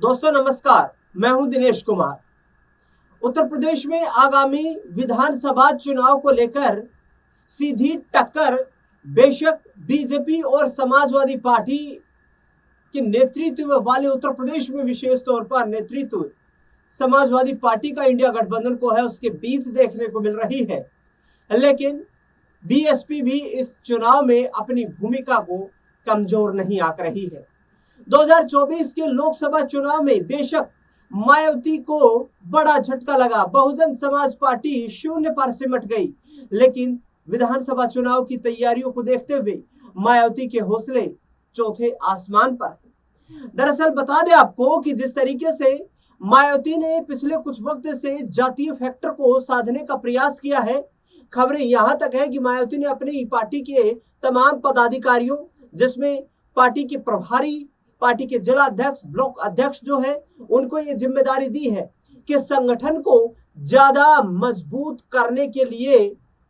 दोस्तों नमस्कार, मैं हूं दिनेश कुमार। उत्तर प्रदेश में आगामी विधानसभा चुनाव को लेकर सीधी टक्कर बेशक बीजेपी और समाजवादी पार्टी के नेतृत्व वाले उत्तर प्रदेश में विशेष तौर पर नेतृत्व समाजवादी पार्टी का इंडिया गठबंधन को है, उसके बीच देखने को मिल रही है। लेकिन बीएसपी भी इस चुनाव में अपनी भूमिका को कमजोर नहीं आंक रही है। 2024 के लोकसभा चुनाव में बेशक मायावती को बड़ा झटका लगा, बहुजन समाज पार्टी शून्य पर सिमट गई, लेकिन विधानसभा चुनाव की तैयारियों को देखते हुए मायावती के हौसले चौथे आसमान पर। दरअसल बता दें आपको कि जिस तरीके से मायावती ने पिछले कुछ वक्त से जातीय फैक्टर को साधने का प्रयास किया है, खबरें यहां तक है कि मायावती ने अपनी पार्टी के तमाम पदाधिकारियों, जिसमें पार्टी के प्रभारी, पार्टी के जिला अध्यक्ष, ब्लॉक अध्यक्ष जो है, उनको ये जिम्मेदारी दी है कि संगठन को ज्यादा मजबूत करने के लिए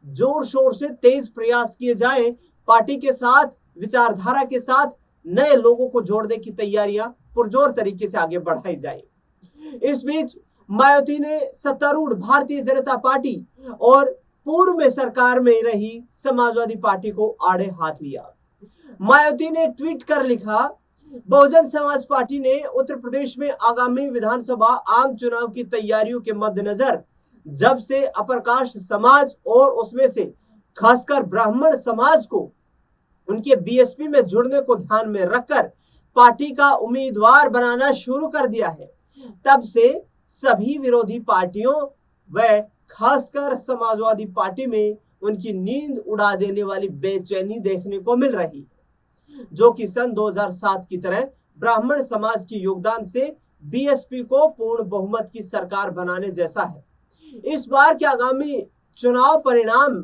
जोर शोर से तेज प्रयास किए जाएं, पार्टी के साथ, विचारधारा के साथ नए लोगों को जोड़ने की तैयारियां पुरजोर तरीके से आगे बढ़ाई जाए। इस बीच मायावती ने सत्तारूढ़ भारतीय जनता पार्टी और पूर्व में सरकार में रही समाजवादी पार्टी को आड़े हाथ लिया। मायावती ने ट्वीट कर लिखा, बहुजन समाज पार्टी ने उत्तर प्रदेश में आगामी विधानसभा आम चुनाव की तैयारियों के मद्देनजर जब से अपर कास्ट समाज और उसमें से खासकर ब्राह्मण समाज को उनके बीएसपी में जुड़ने को ध्यान में रखकर पार्टी का उम्मीदवार बनाना शुरू कर दिया है, तब से सभी विरोधी पार्टियों व खासकर समाजवादी पार्टी में उनकी नींद उड़ा देने वाली बेचैनी देखने को मिल रही है, जो कि सन 2007 की तरह ब्राह्मण समाज के योगदान से बीएसपी को पूर्ण बहुमत की सरकार बनाने जैसा है। इस बार के आगामी चुनाव परिणाम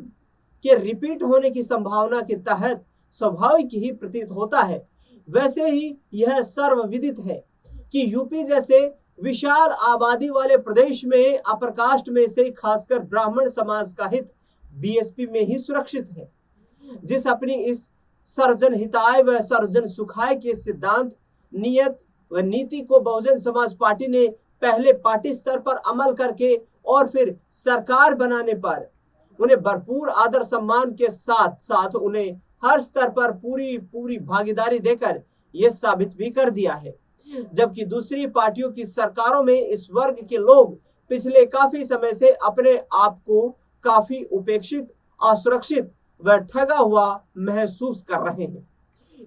के रिपीट होने की संभावना के तहत स्वाभाविक ही प्रतीत होता है। वैसे ही यह सर्वविदित है कि यूपी जैसे विशाल आबादी वाले प्रदेश में अपर कास्ट में से खासकर ब्राह्मण समाज का हित बीएसपी में ही सुरक्षित है, जिस अपनी इस सर्वजन हिताय व सर्वजन सुखाय के सिद्धांत, नियत व नीति को बहुजन समाज पार्टी ने पहले पार्टी स्तर पर अमल करके और फिर सरकार बनाने पर उन्हें भरपूर आदर सम्मान के साथ साथ उन्हें हर स्तर पर पूरी भागीदारी देकर यह साबित भी कर दिया है। जबकि दूसरी पार्टियों की सरकारों में इस वर्ग के लोग पिछले काफी समय से अपने आप को काफी उपेक्षित, असुरक्षित व ठगा हुआ महसूस कर रहे हैं।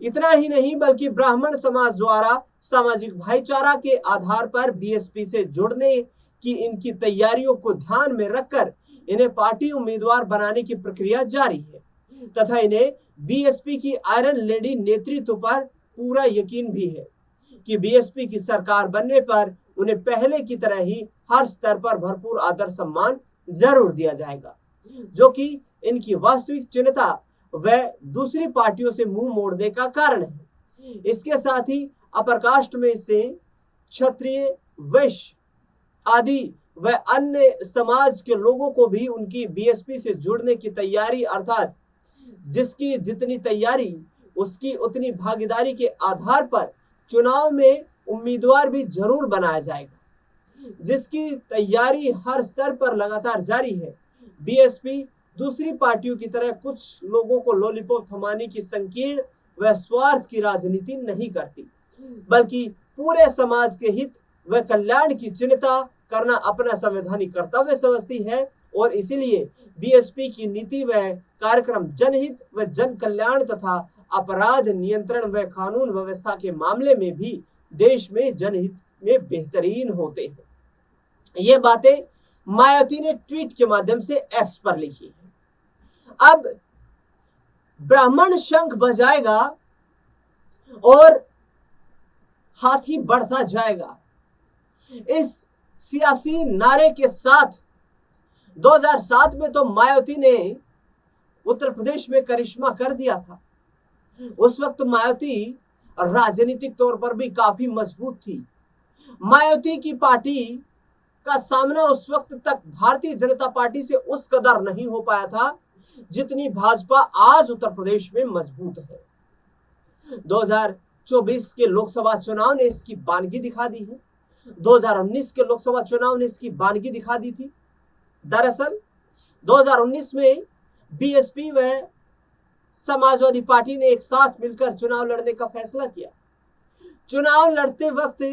इतना ही नहीं बल्कि ब्राह्मण समाज द्वारा सामाजिक भाईचारा के आधार पर बीएसपी से जुड़ने की इनकी तैयारियों को ध्यान में रखकर इन्हें पार्टी उम्मीदवार बनाने की प्रक्रिया जारी है तथा इन्हें बीएसपी की आयरन लेडी नेतृत्व पर पूरा यकीन भी है कि बीएसपी की सरकार बनने पर उन्हें पहले की तरह ही हर स्तर पर भरपूर आदर सम्मान जरूर दिया जाएगा, जो कि इनकी वास्तविक चिंता व दूसरी पार्टियों से मुंह मोड़ने का कारण है। इसके साथ ही अपर कास्ट में से क्षत्रिय, वैश्य आदि व अन्य समाज के लोगों को भी उनकी बीएसपी से जुड़ने की तैयारी, अर्थात जिसकी जितनी तैयारी उसकी उतनी भागीदारी के आधार पर चुनाव में उम्मीदवार भी जरूर बनाया जाएगा, जिसकी तैयारी हर स्तर पर लगातार जारी है। बीएसपी दूसरी पार्टियों की तरह कुछ लोगों को लॉलीपॉप थमाने की संकीर्ण व स्वार्थ की राजनीति नहीं करती, बल्कि पूरे समाज के हित व कल्याण की चिंता करना अपना संवैधानिक कर्तव्य समझती है और इसीलिए बीएसपी की नीति व कार्यक्रम जनहित व जन कल्याण तथा अपराध नियंत्रण व कानून व्यवस्था के मामले में भी देश में जनहित में बेहतरीन होते हैं। ये बातें मायावती ने ट्वीट के माध्यम से एक्स पर लिखी है। अब ब्राह्मण शंख बजाएगा और हाथी बढ़ता जाएगा, इस सियासी नारे के साथ 2007 में तो मायावती ने उत्तर प्रदेश में करिश्मा कर दिया था। उस वक्त मायावती राजनीतिक तौर पर भी काफी मजबूत थी। मायावती की पार्टी का सामना उस वक्त तक भारतीय जनता पार्टी से उस कदर नहीं हो पाया था जितनी भाजपा आज उत्तर प्रदेश में मजबूत है। 2024 के लोकसभा चुनाव ने इसकी बानगी दिखा दी है। 2019 के लोकसभा चुनाव ने इसकी बानगी दिखा दी थी। दरअसल 2019 में बीएसपी व समाजवादी पार्टी ने एक साथ मिलकर चुनाव लड़ने का फैसला किया। चुनाव लड़ते वक्त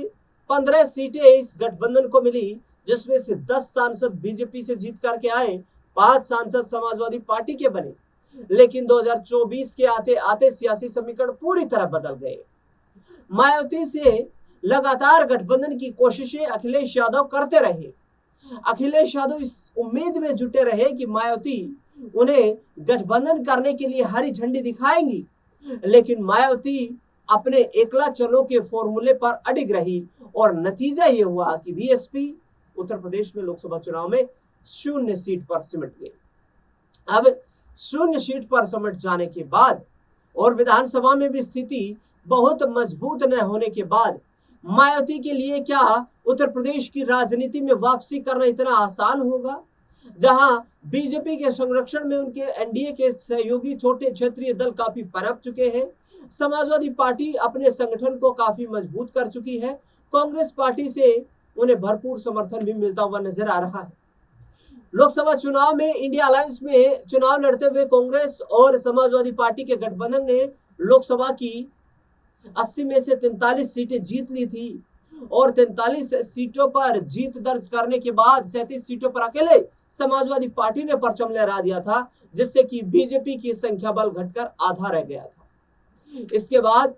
15 सीटें इस गठबंधन को मिली, जिसमें से 10 सांसद बीजेपी से जीत करके आए, 5 सांसद समाजवादी पार्टी के बने। लेकिन 2024 के आते आते सियासी समीकरण पूरी तरह बदल गए। मायावती से लगातार गठबंधन की कोशिशें अखिलेश यादव करते रहे। अखिलेश यादव इस उम्मीद में जुटे रहे कि मायावती उन्हें गठबंधन करने के लिए हरी झंडी दिखाएंगी, लेकिन मायावती अपने एकला चलो के फॉर्मूले पर अडिग रही और नतीजा ये हुआ कि बीएसपी उत्तर प्रदेश में लोकसभा चुनाव में 0 सीट पर सिमट गई। अब 0 सीट पर सिमट जाने के बाद और विधानसभा में भी स्थिति बहुत मजबूत न होने के बाद मायावती के लिए क्या उत्तर प्रदेश की राजनीति में वापसी करना इतना आसान होगा, जहां बीजेपी के संरक्षण में उनके एनडीए के सहयोगी छोटे क्षेत्रीय दल काफी पनप चुके हैं। समाजवादी पार्टी अपने संगठन को काफी मजबूत कर चुकी है। कांग्रेस पार्टी से उन्हें भरपूर समर्थन भी मिलता हुआ नजर आ रहा है। लोकसभा चुनाव में इंडिया अलायंस में चुनाव लड़ते हुए कांग्रेस और समाजवादी पार्टी के गठबंधन ने लोकसभा की 80 में से 43 सीटें जीत ली थी और 43 सीटों पर जीत दर्ज करने के बाद 37 सीटों पर अकेले समाजवादी पार्टी ने परचम लहरा दिया था, जिससे कि बीजेपी की संख्या बल घटकर आधा रह गया था। इसके बाद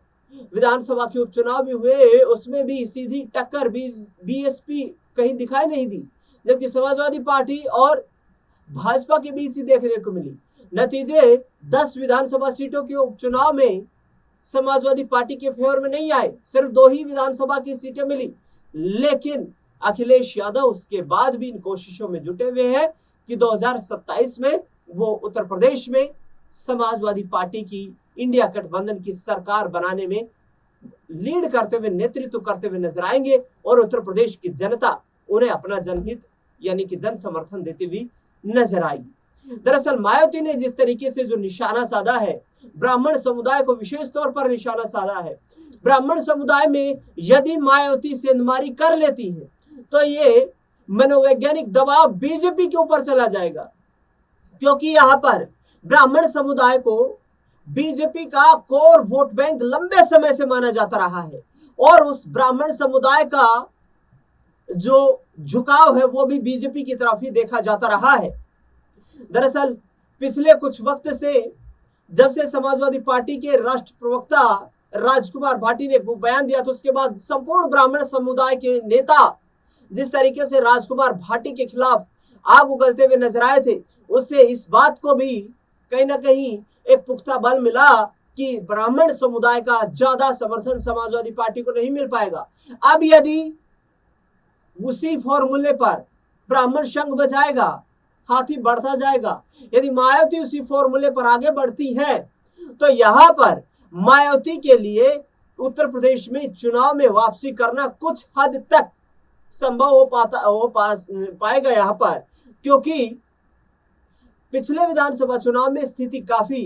विधानसभा के उपचुनाव भी हुए, उसमें भी सीधी टक्कर बीएसपी कहीं दिखाई नहीं दी, जबकि समाजवादी पार्टी और भाजपा के बीच ही देखने को मिली। नतीजे 10 विधानसभा सीटों के उपचुनाव में समाजवादी पार्टी के फेवर में नहीं आए, सिर्फ 2 ही विधानसभा की सीटें मिली। लेकिन अखिलेश यादव उसके बाद भी इन कोशिशों में जुटे हुए हैं कि 2027 में वो उत्तर प्रदेश में समाजवादी पार्टी की इंडिया गठबंधन की सरकार बनाने में लीड करते हुए, नेतृत्व करते हुए नजर आएंगे और उत्तर प्रदेश की जनता उन्हें अपना जनहित यानी कि जन समर्थन देती हुई नजर आएगी। दरअसल मायावती ने जिस तरीके से जो निशाना साधा है, ब्राह्मण समुदाय को विशेष तौर पर निशाना साधा है। ब्राह्मण समुदाय में यदि मायावती सेंधमारी कर लेती है तो ये मनोवैज्ञानिक दबाव बीजेपी के ऊपर चला जाएगा, क्योंकि यहाँ पर ब्राह्मण समुदाय को बीजेपी का कोर वोट बैंक लंबे समय से माना जाता रहा है और उस ब्राह्मण समुदाय का जो झुकाव है वो भी बीजेपी की तरफ ही देखा जाता रहा है। दरअसल पिछले कुछ वक्त से जब से समाजवादी पार्टी के राष्ट्र प्रवक्ता राजकुमार भाटी ने बयान दिया था, उसके बाद संपूर्ण ब्राह्मण समुदाय के नेता जिस तरीके से राजकुमार भाटी के खिलाफ आग उगलते हुए नजर आए थे, उससे इस बात को भी कहीं ना कहीं एक पुख्ता बल मिला कि ब्राह्मण समुदाय का ज्यादा समर्थन समाजवादी पार्टी को नहीं मिल पाएगा। अब यदि उसी फॉर्मूले पर ब्राह्मण शंख बजाएगा, हाथी बढ़ता जाएगा, यदि मायावती उसी फॉर्मूले पर आगे बढ़ती है तो यहां पर मायावती के लिए उत्तर प्रदेश में चुनाव में वापसी करना कुछ हद तक संभव हो पाएगा यहां पर, क्योंकि पिछले विधानसभा चुनाव में स्थिति काफी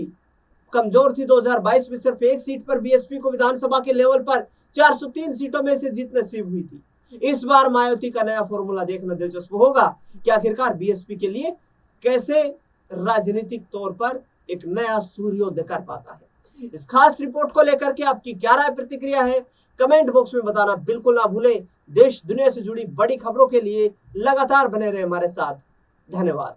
कमजोर थी। 2022 में सिर्फ 1 सीट पर बीएसपी को विधानसभा के लेवल पर 403 सीटों में से जीत नसीब हुई थी। इस बार मायावती का नया फॉर्मूला देखना दिलचस्प होगा कि आखिरकार बीएसपी के लिए कैसे राजनीतिक तौर पर एक नया सूर्योदय कर पाता है। इस खास रिपोर्ट को लेकर के आपकी क्या राय प्रतिक्रिया है, कमेंट बॉक्स में बताना बिल्कुल ना भूलें। देश दुनिया से जुड़ी बड़ी खबरों के लिए लगातार बने रहे हमारे साथ। धन्यवाद।